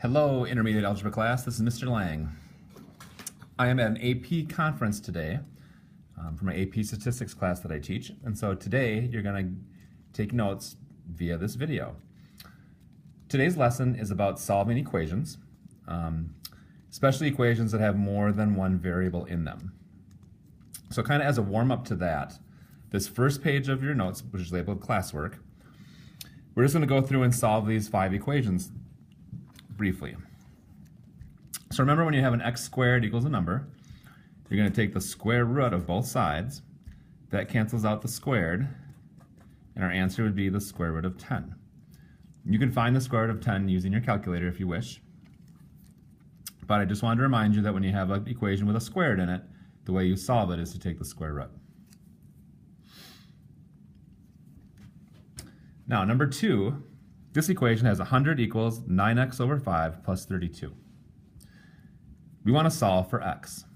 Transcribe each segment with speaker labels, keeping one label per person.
Speaker 1: Hello, Intermediate Algebra class. This is Mr. Lang. I am at an AP conference today for my AP Statistics class that I teach. And so today you're going to take notes via this video. Today's lesson is about solving equations, especially equations that have more than one variable in them. So kind of as a warm-up to that, this first page of your notes, which is labeled classwork, we're just going to go through and solve these 5 equations briefly. So remember, when you have an x squared equals a number, you're going to take the square root of both sides. That cancels out the squared, and our answer would be the square root of 10. You can find the square root of 10 using your calculator if you wish. But I just wanted to remind you that when you have an equation with a squared in it, the way you solve it is to take the square root. Now, number 2, this equation has 100 equals 9x over 5 plus 32. We want to solve for x.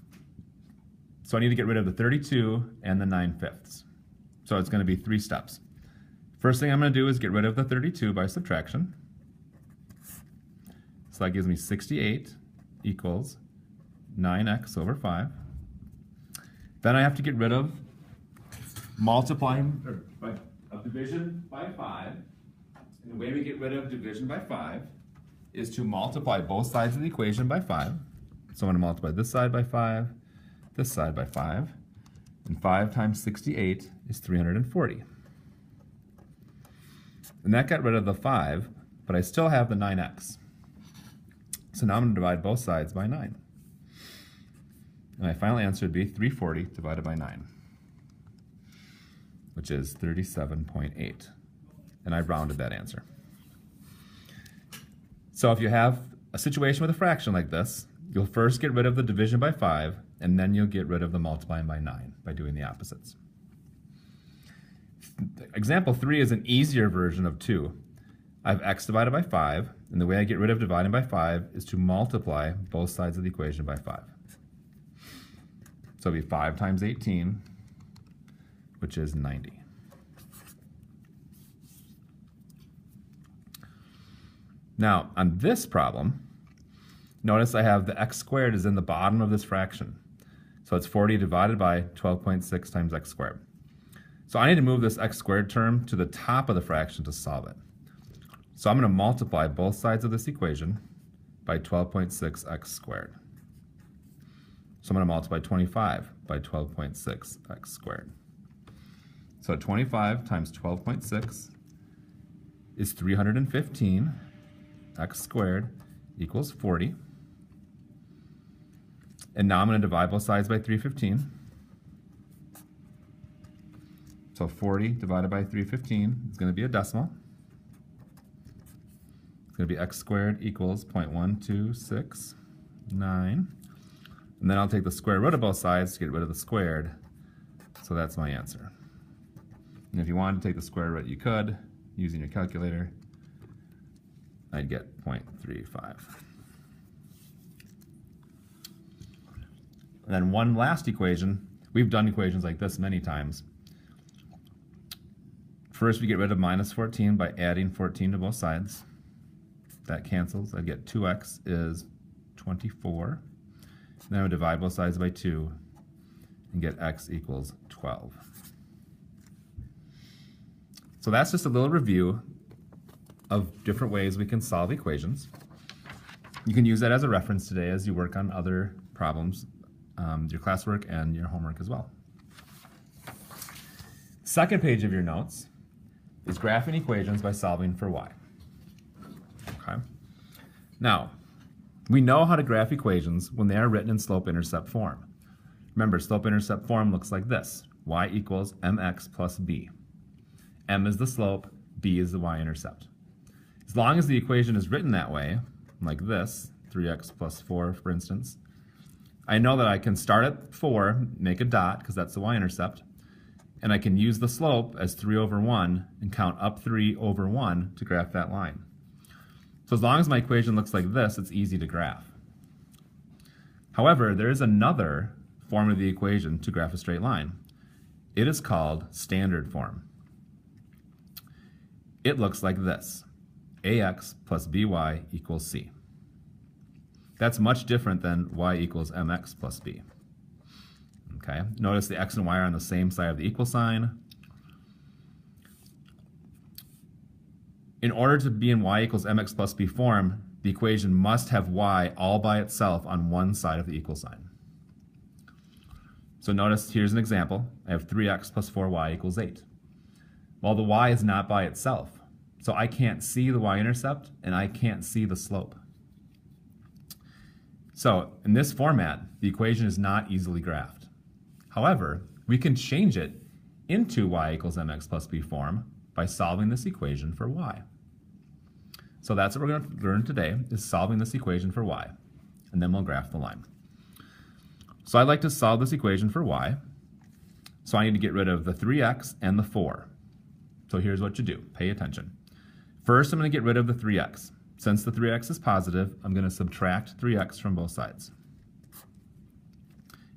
Speaker 1: So I need to get rid of the 32 and the 9/5. So it's going to be 3 steps. First thing I'm going to do is get rid of the 32 by subtraction. So that gives me 68 equals 9x over 5. Then I have to get rid of division by 5. And the way we get rid of division by 5 is to multiply both sides of the equation by 5. So I'm going to multiply this side by 5, this side by 5, and 5 times 68 is 340. And that got rid of the 5, but I still have the 9x. So now I'm going to divide both sides by 9. And my final answer would be 340 divided by 9, which is 37.8. And I rounded that answer. So if you have a situation with a fraction like this, you'll first get rid of the division by 5, and then you'll get rid of the multiplying by 9 by doing the opposites. Example 3 is an easier version of 2. I have x divided by 5, and the way I get rid of dividing by 5 is to multiply both sides of the equation by 5. So it'll be 5 times 18, which is 90. Now, on this problem, notice I have the x squared is in the bottom of this fraction. So it's 40 divided by 12.6 times x squared. So I need to move this x squared term to the top of the fraction to solve it. So I'm going to multiply both sides of this equation by 12.6 x squared. So I'm going to multiply 25 by 12.6 x squared. So 25 times 12.6 is 315. X squared equals 40. And now I'm going to divide both sides by 315. So 40 divided by 315 is going to be a decimal. It's going to be x squared equals 0.1269. And then I'll take the square root of both sides to get rid of the squared. So that's my answer. And if you wanted to take the square root, you could, using your calculator. I'd get 0.35. And then one last equation. We've done equations like this many times. First, we get rid of minus 14 by adding 14 to both sides. That cancels. I get 2x is 24. Then I would divide both sides by 2 and get x equals 12. So that's just a little review of different ways we can solve equations. You can use that as a reference today as you work on other problems, your classwork and your homework as well. Second page of your notes is graphing equations by solving for y. Okay. Now, we know how to graph equations when they are written in slope-intercept form. Remember, slope-intercept form looks like this. Y equals mx plus b. M is the slope, b is the y-intercept. As long as the equation is written that way, like this, 3x plus 4, for instance, I know that I can start at 4, make a dot, because that's the y-intercept, and I can use the slope as 3 over 1 and count up 3 over 1 to graph that line. So as long as my equation looks like this, it's easy to graph. However, there is another form of the equation to graph a straight line. It is called standard form. It looks like this. ax plus by equals c. That's much different than y equals mx plus b. Okay, notice the x and y are on the same side of the equal sign. In order to be in y equals mx plus b form, the equation must have y all by itself on one side of the equal sign. So notice here's an example. I have 3x plus 4y equals 8. Well, the y is not by itself, so I can't see the y-intercept and I can't see the slope. So in this format, the equation is not easily graphed. However, we can change it into y equals mx plus b form by solving this equation for y. So that's what we're going to learn today, is solving this equation for y, and then we'll graph the line. So I'd like to solve this equation for y, so I need to get rid of the 3x and the 4. So here's what you do. Pay attention. First, I'm going to get rid of the 3x. Since the 3x is positive, I'm going to subtract 3x from both sides.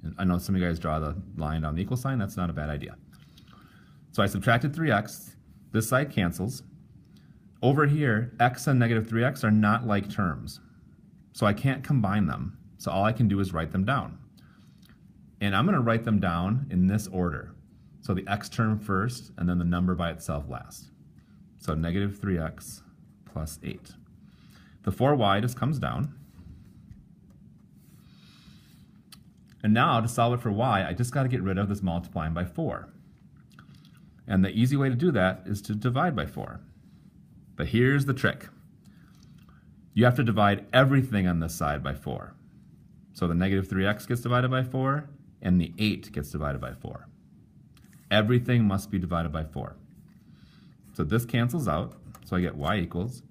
Speaker 1: And I know some of you guys draw the line down the equal sign. That's not a bad idea. So I subtracted 3x. This side cancels. Over here, x and negative 3x are not like terms, so I can't combine them. So all I can do is write them down. And I'm going to write them down in this order. So the x term first, and then the number by itself last. So negative 3x plus 8. The 4y just comes down. And now to solve it for y, I just got to get rid of this multiplying by 4. And the easy way to do that is to divide by 4. But here's the trick. You have to divide everything on this side by 4. So the negative 3x gets divided by 4, and the 8 gets divided by 4. Everything must be divided by 4. So this cancels out, so I get y equals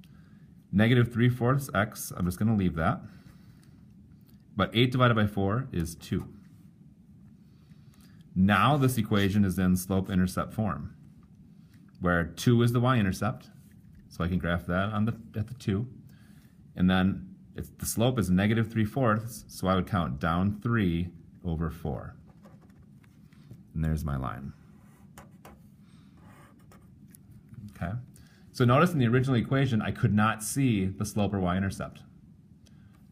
Speaker 1: negative 3/4 x. I'm just going to leave that. But 8 divided by 4 is 2. Now this equation is in slope-intercept form, where 2 is the y-intercept, so I can graph that at the 2. And then the slope is negative 3/4, so I would count down 3 over 4. And there's my line. Okay. So notice in the original equation, I could not see the slope or y-intercept.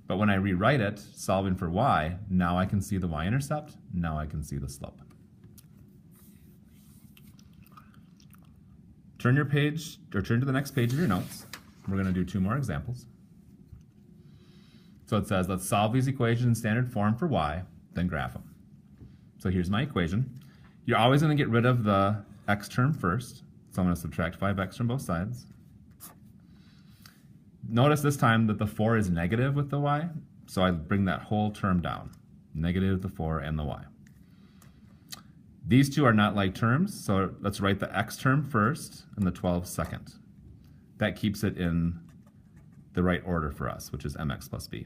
Speaker 1: But when I rewrite it, solving for y, now I can see the y-intercept, now I can see the slope. Turn your page, or turn to the next page of your notes. We're going to do 2 more examples. So it says, let's solve these equations in standard form for y, then graph them. So here's my equation. You're always going to get rid of the x term first. So I'm going to subtract 5x from both sides. Notice this time that the 4 is negative with the y, so I bring that whole term down. Negative the 4 and the y. These two are not like terms, so let's write the x term first and the 12 second. That keeps it in the right order for us, which is mx plus b.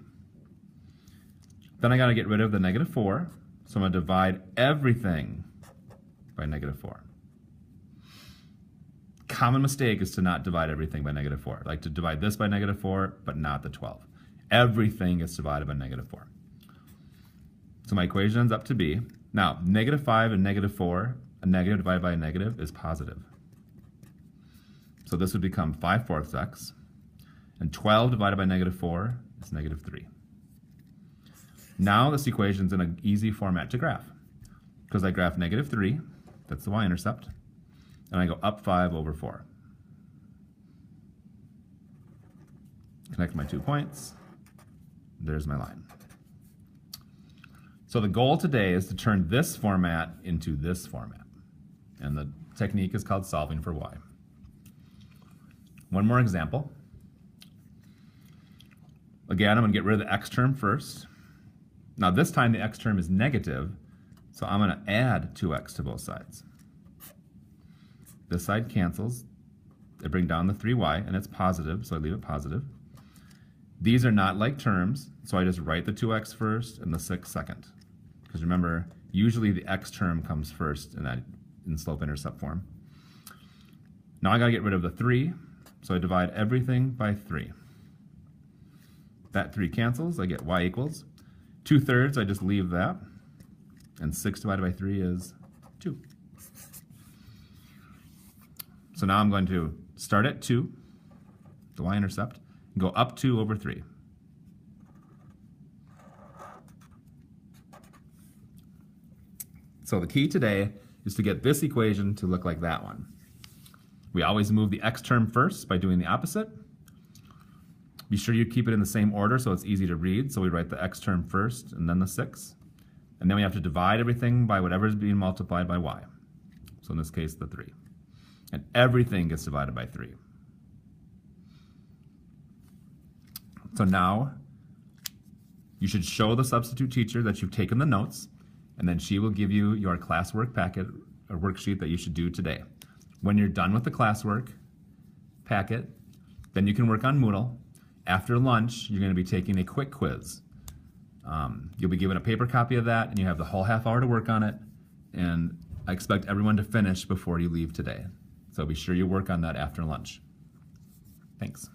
Speaker 1: Then I got to get rid of the negative 4, so I'm going to divide everything by negative 4. Common mistake is to not divide everything by negative 4. I like to divide this by negative 4, but not the 12. Everything gets divided by negative 4. So my equation ends up to be, now, negative 5 and negative 4, a negative divided by a negative is positive. So this would become 5/4 x, and 12 divided by negative 4 is negative 3. Now this equation is in an easy format to graph, because I graph negative 3, that's the y-intercept, and I go up 5 over 4. Connect my 2 points. There's my line. So the goal today is to turn this format into this format. And the technique is called solving for y. One more example. Again, I'm going to get rid of the x term first. Now this time the x term is negative, so I'm going to add 2x to both sides. This side cancels. I bring down the 3y, and it's positive, so I leave it positive. These are not like terms, so I just write the 2x first and the 6 second. Because remember, usually the x term comes first in slope-intercept form. Now I got to get rid of the 3, so I divide everything by 3. That 3 cancels, I get y equals 2/3, I just leave that, and 6 divided by 3 is 2. So now I'm going to start at 2, the y-intercept, and go up 2 over 3. So the key today is to get this equation to look like that one. We always move the x term first by doing the opposite. Be sure you keep it in the same order so it's easy to read. So we write the x term first and then the 6. And then we have to divide everything by whatever is being multiplied by y. So in this case, the 3. And everything gets divided by 3. So now you should show the substitute teacher that you've taken the notes, and then she will give you your classwork packet or worksheet that you should do today. When you're done with the classwork packet, then you can work on Moodle. After lunch, you're going to be taking a quick quiz. You'll be given a paper copy of that, and you have the whole half hour to work on it. And I expect everyone to finish before you leave today. So be sure you work on that after lunch. Thanks.